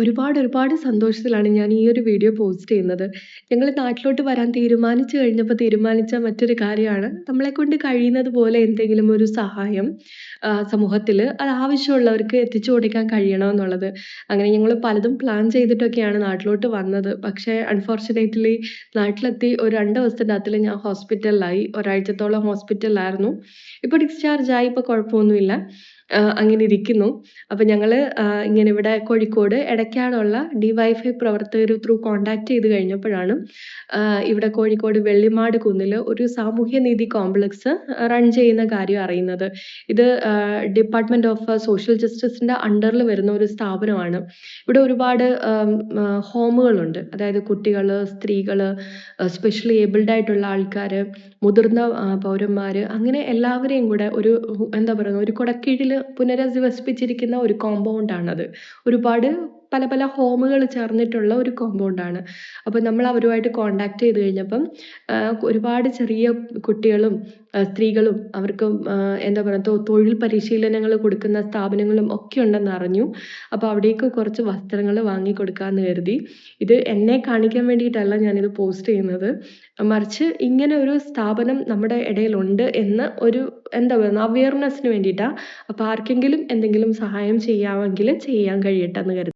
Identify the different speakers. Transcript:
Speaker 1: ഒരുപാട് സന്തോഷത്തിലാണ് ഞാൻ ഈ ഒരു വീഡിയോ പോസ്റ്റ് ചെയ്യുന്നത്. ഞങ്ങൾ നാട്ടിലോട്ട് വരാൻ തീരുമാനിച്ചു കഴിഞ്ഞപ്പോൾ തീരുമാനിച്ച മറ്റൊരു കാര്യമാണ് നമ്മളെക്കൊണ്ട് കഴിയുന്നത് പോലെ എന്തെങ്കിലും ഒരു സഹായം സമൂഹത്തില് അത് ആവശ്യമുള്ളവർക്ക് എത്തിച്ചു കൊടുക്കാൻ കഴിയണമെന്നുള്ളത്. അങ്ങനെ ഞങ്ങൾ പലതും പ്ലാൻ ചെയ്തിട്ടൊക്കെയാണ് നാട്ടിലോട്ട് വന്നത്. പക്ഷേ അൺഫോർച്യുനേറ്റ്‌ലി നാട്ടിലെത്തി ഒരു 2 ദിവസത്തിനകത്തില് ഞാൻ ഹോസ്പിറ്റലിലായി. ഒരാഴ്ചത്തോളം ഹോസ്പിറ്റലിലായിരുന്നു. ഇപ്പോൾ ഡിസ്ചാർജ് ആയി. ഇപ്പോൾ കുഴപ്പമൊന്നുമില്ല. അങ്ങനെ ഇരിക്കുന്നു. അപ്പോൾ ഞങ്ങള് ഇങ്ങനെ ഇവിടെ കോഴിക്കോട് എടക്കാടുള്ള ഡിവൈഎഫ്ഐ പ്രവർത്തകർ ത്രൂ കോൺടാക്ട് ചെയ്ത് കഴിഞ്ഞപ്പോഴാണ് ഇവിടെ കോഴിക്കോട് വെള്ളിമാട് കുന്നില് ഒരു സാമൂഹ്യനീതി കോംപ്ലക്സ് റൺ ചെയ്യുന്ന കാര്യം അറിയുന്നത്. ഇത് ഡിപ്പാർട്ട്മെന്റ് ഓഫ് സോഷ്യൽ ജസ്റ്റിസിന്റെ അണ്ടറിൽ വരുന്ന ഒരു സ്ഥാപനമാണ്. ഇവിടെ ഒരുപാട് ഹോമുകളുണ്ട്. അതായത് കുട്ടികള്, സ്ത്രീകള്, സ്പെഷ്യലി ഏബിൾഡ് ആയിട്ടുള്ള ആൾക്കാര്, മുതിർന്ന പൗരന്മാര്, അങ്ങനെ എല്ലാവരെയും കൂടെ ഒരു എന്താ പറയുക, ഒരു കുടക്കീഴിൽ പുനരധിവസിപ്പിച്ചിരിക്കുന്ന ഒരു കോമ്പൗണ്ടാണത്. ഒരുപാട് പല പല ഹോമുകൾ ചേർന്നിട്ടുള്ള ഒരു കോമ്പൗണ്ടാണ്. അപ്പോൾ നമ്മൾ അവരുമായിട്ട് കോൺടാക്ട് ചെയ്ത് കഴിഞ്ഞപ്പം ഒരുപാട് ചെറിയ കുട്ടികളും സ്ത്രീകളും അവർക്ക് എന്താ പറയുക തൊഴിൽ പരിശീലനങ്ങൾ കൊടുക്കുന്ന സ്ഥാപനങ്ങളും ഒക്കെ ഉണ്ടെന്ന് അറിഞ്ഞു. അപ്പോൾ അവിടേക്ക് കുറച്ച് വസ്ത്രങ്ങൾ വാങ്ങിക്കൊടുക്കാമെന്ന് കരുതി. ഇത് എന്നെ കാണിക്കാൻ വേണ്ടിയിട്ടല്ല ഞാനിത് പോസ്റ്റ് ചെയ്യുന്നത്. മറിച്ച് ഇങ്ങനെ ഒരു സ്ഥാപനം നമ്മുടെ ഇടയിലുണ്ട് എന്ന് ഒരു എന്താ പറയുക അവയർനെസ്സിന് വേണ്ടിയിട്ടാണ്. അപ്പോൾ ആർക്കെങ്കിലും എന്തെങ്കിലും സഹായം ചെയ്യാമെങ്കിൽ ചെയ്യാൻ കഴിയട്ടെ എന്ന് കരുതി.